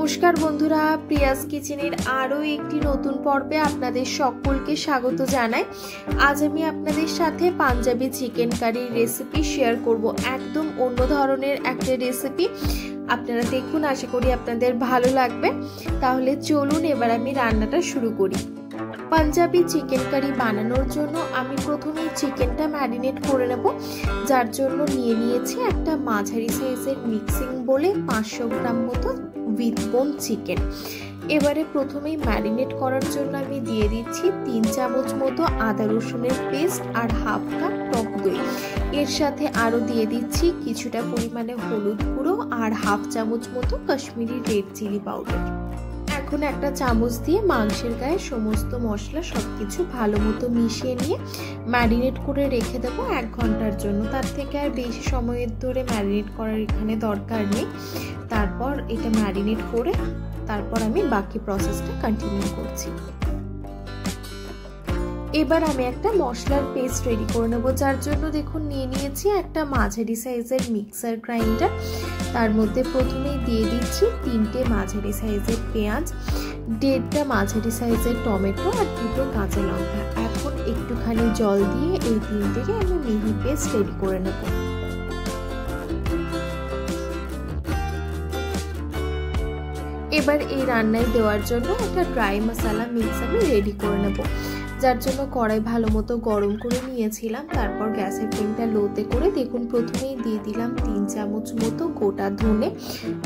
নমস্কার বন্ধুরা, প্রিয়াস কিচেনের আরও একটি নতুন পর্বে আপনাদের সকলকে স্বাগত জানাই। আজ আমি আপনাদের সাথে পাঞ্জাবি চিকেন কারির রেসিপি শেয়ার করব। একদম অন্য ধরনের একটা রেসিপি, আপনারা দেখুন, আশা করি আপনাদের ভালো লাগবে। তাহলে চলুন এবার আমি রান্নাটা শুরু করি। পাঞ্জাবি চিকেন কারি বানানোর জন্য আমি প্রথমেই চিকেনটা ম্যারিনেট করে নেব, যার জন্য নিয়ে নিয়েছি একটা মাঝারি সাইজের মিক্সিং বলে 500 গ্রাম মতো উইথ বোন চিকেন। এবারে প্রথমেই ম্যারিনেট করার জন্য আমি দিয়ে দিচ্ছি 3 চামচ মতো আদা রসুনের পেস্ট আর হাফ কাপ টক দই। এর সাথে আরও দিয়ে দিচ্ছি কিছুটা পরিমাণে হলুদ গুঁড়ো আর হাফ চামচ মতো কাশ্মীরি রেড চিলি পাউডার। এখন একটা চামচ দিয়ে মাংসের গায়ে সমস্ত মশলা সবকিছু ভালো মতো মিশিয়ে নিয়ে ম্যারিনেট করে রেখে দেবো 1 ঘন্টার জন্য। তার থেকে আর বেশি সময়ের ধরে ম্যারিনেট করার এখানে দরকার নেই। তারপর এটা ম্যারিনেট করে তারপর আমি বাকি প্রসেসটা কন্টিনিউ করছি। এবার আমি একটা মশলার পেস্ট রেডি করে নেবো, যার জন্য দেখুন নিয়ে নিয়েছি একটা মাঝারি সাইজের মিক্সার গ্রাইন্ডার। তার মধ্যে প্রথমেই দিয়ে দিচ্ছি 3টে মাঝারি সাইজের পেঁয়াজ, 1.5টা মাঝারি সাইজের টমেটো আর 2টো কাঁচা লঙ্কা। এখন একটুখানি জল দিয়ে এই 3টেকে আমি মিহি পেস্ট রেডি করে নেব। এবার এই রান্নায় দেওয়ার জন্য একটা ড্রাই মশলা মিক্স আমি রেডি করে নেব, যার জন্য কড়াই ভালো মতো গরম করে নিয়েছিলাম। তারপর গ্যাসের ফ্লেমটা লোতে করে দেখুন প্রথমেই দিয়ে দিলাম 3 চামচ মতো গোটা ধনে,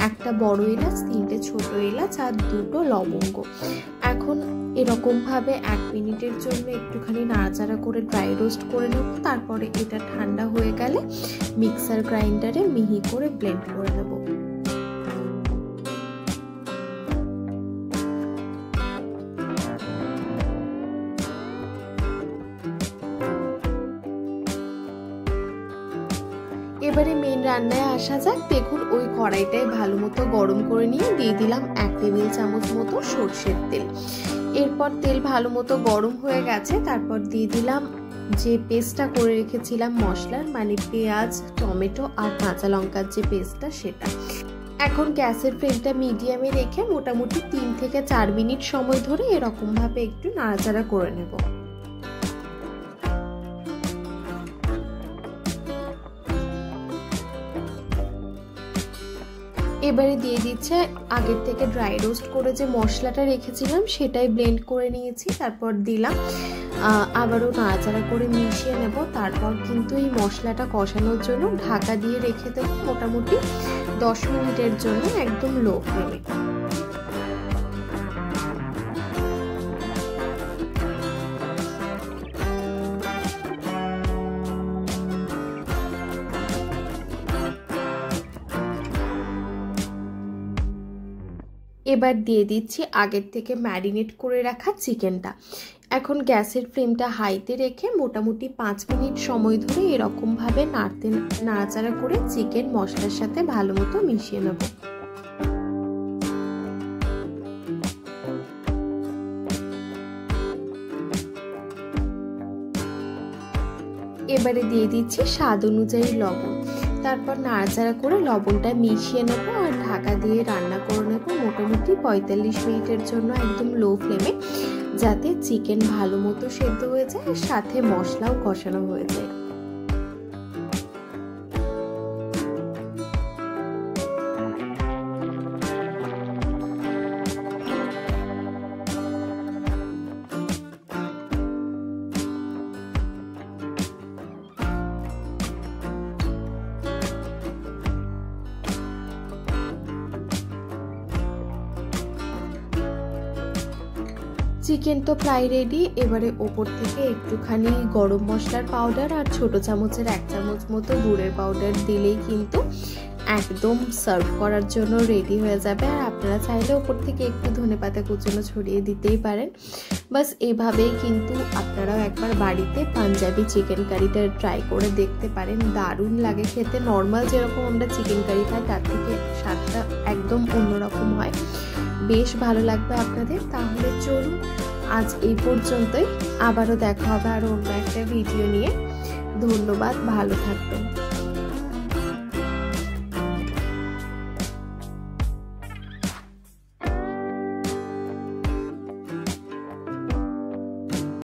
একটা বড় এলাচ, 3টে ছোট এলাচ আর 2টো লবঙ্গ। এখন এরকম ভাবে 1 মিনিটের জন্য একটুখানি নাড়াচাড়া করে ড্রাই রোস্ট করে নেব। তারপরে এটা ঠান্ডা হয়ে গেলে মিক্সার গ্রাইন্ডারে মিহি করে ব্লেন্ড করে নেব। এবারে মেন রান্নায় আসা যাক। দেখুন ওই কড়াইটায় ভালো মতো গরম করে নিয়ে দিয়ে দিলাম 1 টেবিল চামচ মতো সর্ষের তেল। এরপর তেল ভালো মতো গরম হয়ে গেছে, তারপর দিয়ে দিলাম যে পেস্টটা করে রেখেছিলাম মশলার, মানে পেঁয়াজ, টমেটো আর কাঁচা লঙ্কার যে পেস্টটা সেটা। এখন গ্যাসের ফ্লেমটা মিডিয়ামে রেখে মোটামুটি 3 থেকে 4 মিনিট সময় ধরে এরকম ভাবে একটু নাড়াচাড়া করে নেব। এবারে দিয়ে দিচ্ছে আগের থেকে ড্রাই রোস্ট করে যে মশলাটা রেখেছিলাম সেটাই ব্লেন্ড করে নিয়েছি। তারপর দিলাম, আবারও নাড়াচাড়া করে মিশিয়ে নেব। তারপর কিন্তু এই মশলাটা কষানোর জন্য ঢাকা দিয়ে রেখে দেবো মোটামুটি 10 মিনিটের জন্য, একদম লো ফ্লেমে। এবার দিয়ে দিচ্ছি আগের থেকে ম্যারিনেট করে রাখা চিকেনটা। এখন গ্যাসের ফ্লেমটা হাইতে রেখে মোটামুটি 5 মিনিট সময় ধরে এরকমভাবে নাড়াচাড়া করে চিকেন মশলার সাথে ভালো মতো মিশিয়ে নেব। এবারে দিয়ে দিচ্ছি স্বাদ অনুযায়ী লবণ। তারপর নাড়াচাড়া করে লবণটা মিশিয়ে নেব আর ঢাকা দিয়ে রান্না করে নেব মোটামুটি 45 মিনিটের জন্য, একদম লো ফ্লেমে, যাতে চিকেন ভালো মতো সেদ্ধ হয়ে যায় আর সাথে মশলাও কষানো হয়ে যায়। চিকেন তো প্রায় রেডি। এবারে ওপর থেকে একটুখানি গরম মশলার পাউডার আর ছোট চামচের 1 চামচ মতো গুড়ের পাউডার দিলেই কিন্তু একদম সার্ভ করার জন্য রেডি হয়ে যাবে। আর আপনারা চাইলে ওপর থেকে একটু ধনেপাতা কুচনো ছড়িয়ে দিতেই পারেন। বাস এভাবেই কিন্তু আপনারাও একবার বাড়িতে পাঞ্জাবি চিকেন কারিটা ট্রাই করে দেখতে পারেন। দারুণ লাগে খেতে। নর্মাল যেরকম আমরা চিকেন কারি খাই তার থেকে স্বাদটা একদম অন্যরকম হয়, বেশ ভালো লাগবে আপনাদের। তাহলে চলুন আজ এই পর্যন্তই, আবারও দেখা হবে আর অন্য একটা ভিডিও নিয়ে। ধন্যবাদ, ভালো থাকবেন।